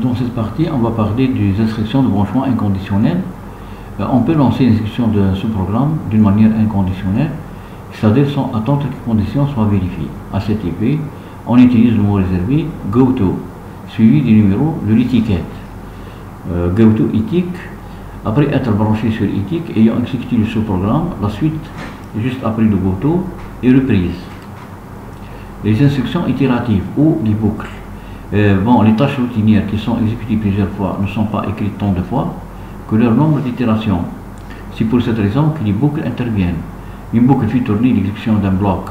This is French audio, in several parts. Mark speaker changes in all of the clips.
Speaker 1: Dans cette partie, on va parler des instructions de branchement inconditionnel. On peut lancer une exécution de ce programme d'une manière inconditionnelle, c'est-à-dire sans attendre que les conditions soient vérifiées. À cette épée, on utilise le mot réservé goto, suivi du numéro de l'étiquette. Goto éthique, après être branché sur éthique, ayant exécuté le sous-programme, la suite, juste après le goto, est reprise. Les instructions itératives ou les boucles. Les tâches routinières qui sont exécutées plusieurs fois ne sont pas écrites tant de fois que leur nombre d'itérations. C'est pour cette raison que les boucles interviennent. Une boucle fait tourner l'exécution d'un bloc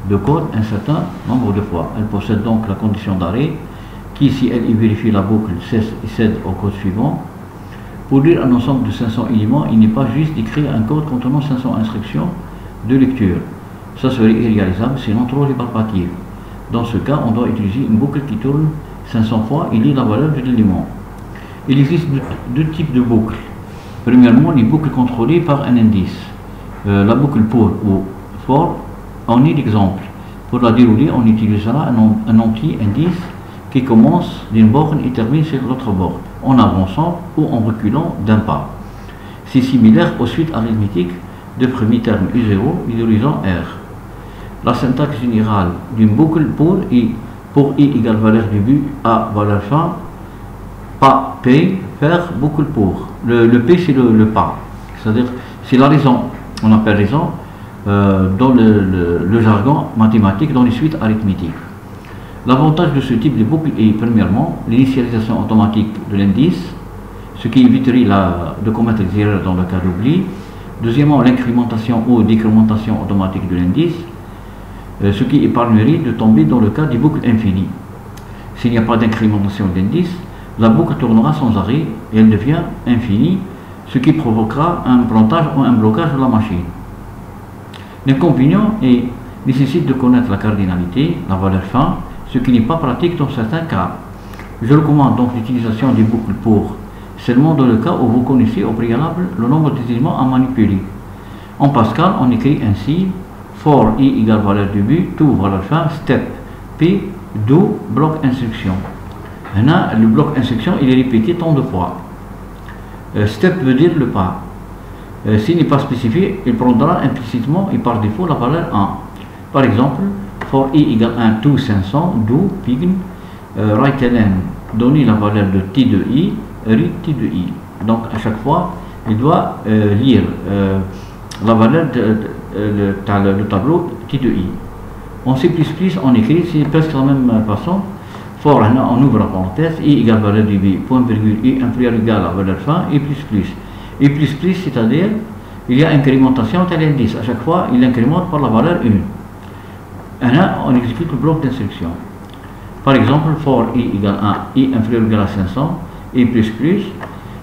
Speaker 1: de code un certain nombre de fois. Elle possède donc la condition d'arrêt qui, si elle est vérifiée, la boucle cesse et cède au code suivant. Pour lire un ensemble de 500 éléments, il n'est pas juste d'écrire un code contenant 500 instructions de lecture. Ça serait irréalisable, sinon trop rébarbatif. Dans ce cas, on doit utiliser une boucle qui tourne 500 fois et lit la valeur de l'élément. Il existe deux types de boucles. Premièrement, les boucles contrôlées par un indice. La boucle pour ou for en est l'exemple. Pour la dérouler, on utilisera un anti-indice qui commence d'une borne et termine sur l'autre borne, en avançant ou en reculant d'un pas. C'est similaire aux suites arithmétiques de premier terme U0 et d'horizon R. La syntaxe générale d'une boucle pour i égale valeur début a valeur fin, pas p, faire boucle pour. Le p c'est le pas, c'est-à-dire c'est la raison, on appelle raison dans le jargon mathématique, dans les suites arithmétiques. L'avantage de ce type de boucle est premièrement l'initialisation automatique de l'indice, ce qui éviterait de commettre des erreurs dans le cas d'oubli. Deuxièmement, l'incrémentation ou décrémentation automatique de l'indice, ce qui épargnerait de tomber dans le cas des boucles infinies. S'il n'y a pas d'incrémentation d'indice, la boucle tournera sans arrêt et elle devient infinie, ce qui provoquera un plantage ou un blocage de la machine. L'inconvénient nécessite de connaître la cardinalité, la valeur fin, ce qui n'est pas pratique dans certains cas. Je recommande donc l'utilisation des boucles pour seulement dans le cas où vous connaissez au préalable le nombre d'éléments à manipuler. En Pascal, on écrit ainsi for i égale valeur début, to valeur fin, step, p, do, bloc instruction. Maintenant, le bloc instruction il est répété tant de fois. Step veut dire le pas. S'il n'est pas spécifié, il prendra implicitement et par défaut la valeur 1. Par exemple, for i égale 1 to 500, do, pign, right ln, donner la valeur de t de i, read t de i. Donc à chaque fois, il doit lire la valeur le tableau t de i. En C++, on écrit, c'est presque la même façon. For, on ouvre la parenthèse, i égale valeur du b, point virgule, i inférieur égal à valeur fin, et plus plus. Et plus plus, c'est-à-dire, il y a incrémentation tel indice. À chaque fois, il incrémente par la valeur 1. On exécute le bloc d'instruction. Par exemple, for i égale 1, i inférieur égal à 500, et plus plus,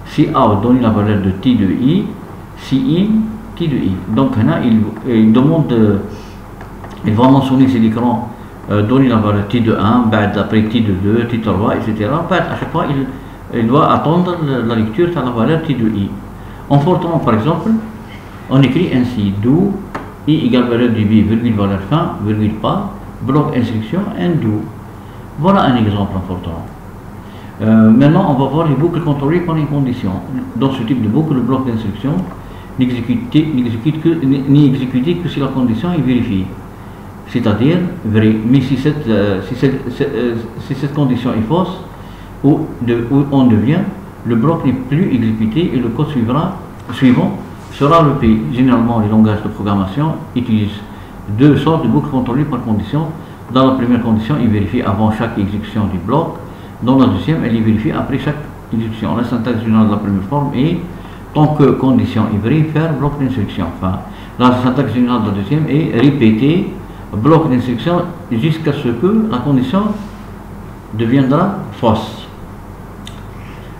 Speaker 1: si out donne la valeur de t de i, si in, t de i. Donc, il demande, il va mentionner sur l'écran, donner la valeur t de 1, après t de 2, t de 3, etc. À chaque fois, il doit attendre la lecture à la valeur t de i. En Fortran, par exemple, on écrit ainsi do i égale valeur du b, virgule valeur fin, virgule pas, bloc instruction, and do. Voilà un exemple en Fortran. Maintenant, on va voir les boucles contrôlées par une condition. Dans ce type de boucle, le bloc d'instruction n'est exécuté que si la condition est vérifiée, c'est-à-dire vrai. Mais si cette condition est fausse, ou on devient, le bloc n'est plus exécuté et le code suivant sera le P. Généralement, les langages de programmation utilisent deux sortes de boucles contrôlées par condition. Dans la première condition, il vérifie avant chaque exécution du bloc. Dans la deuxième, elle est vérifiée après chaque exécution. La syntaxe générale de la première forme est tant que condition est vraie, faire bloc d'instruction. Enfin, la syntaxe générale de la deuxième est répéter bloc d'instruction jusqu'à ce que la condition deviendra fausse.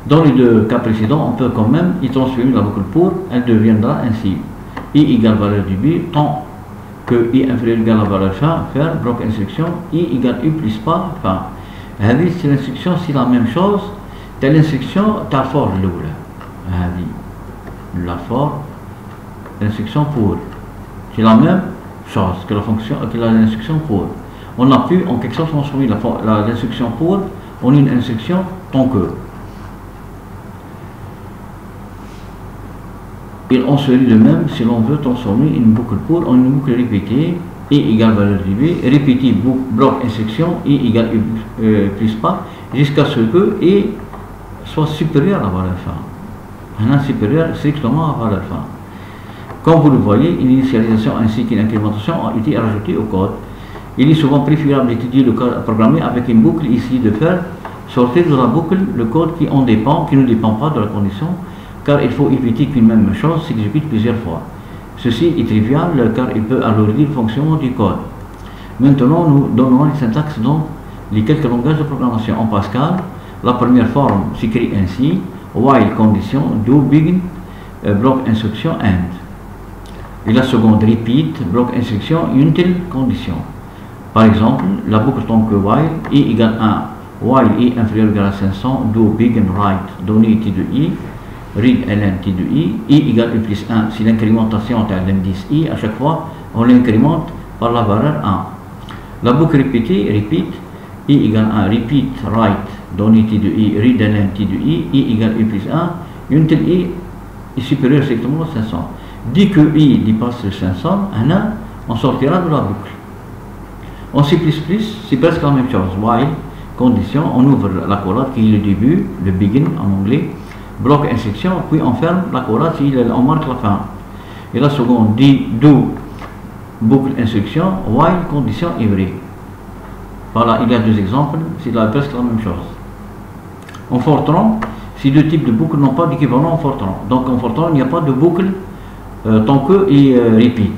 Speaker 1: Dans les deux cas précédents, on peut quand même y transformer la boucle pour, elle deviendra ainsi i égale valeur du b, tant que i inférieur égal à valeur fin, faire bloc instruction, i égale u plus pas, fin. C'est l'instruction, c'est la même chose, telle instruction, ta for la for, l'instruction pour, c'est la même chose que l'instruction pour. On a pu en quelque sorte transformer l'instruction pour en une instruction tant que. Il en serait de même si l'on veut transformer une boucle pour en une boucle répétée, i égale valeur du b, répéter bloc instruction, i égale plus pas, jusqu'à ce que i soit supérieur à la valeur fin. Un supérieur strictement à la valeur fin. Comme vous le voyez, une initialisation ainsi qu'une incrémentation ont été rajoutées au code. Il est souvent préférable d'étudier le code programmé avec une boucle ici, de faire sortir de la boucle le code qui en dépend, qui ne dépend pas de la condition, car il faut éviter qu'une même chose s'exécute plusieurs fois. Ceci est trivial car il peut alourdir le fonctionnement du code. Maintenant, nous donnons les syntaxes dans les quelques langages de programmation. En Pascal, la première forme s'écrit ainsi: while condition, do begin, bloc instruction, end. Et la seconde, repeat, bloc instruction, until condition. Par exemple, la boucle tant que while, i égale 1, while i inférieur ou égal à 500, do begin write, donner t de i, read ln t de i égale u plus 1. Si l'incrémentation est à l'indice i, à chaque fois, on l'incrémente par la valeur 1. La boucle répétée, repeat, i égale 1, repeat, write, donner t de i, read ln t de i égale u plus 1, until i est supérieur strictement à 500. Dès que i dépasse le 500, on sortira de la boucle. En C++, c'est presque la même chose. While, condition, on ouvre l'accolade qui est le début, le begin en anglais, bloc instruction, puis on ferme l'accolade si on marque la fin. Et la seconde dit do, boucle instruction, while, condition est vrai. Voilà, il y a deux exemples, c'est presque la même chose. En Fortran, ces deux types de boucles n'ont pas d'équivalent en Fortran. Donc en Fortran, il n'y a pas de boucle tant que et repeat.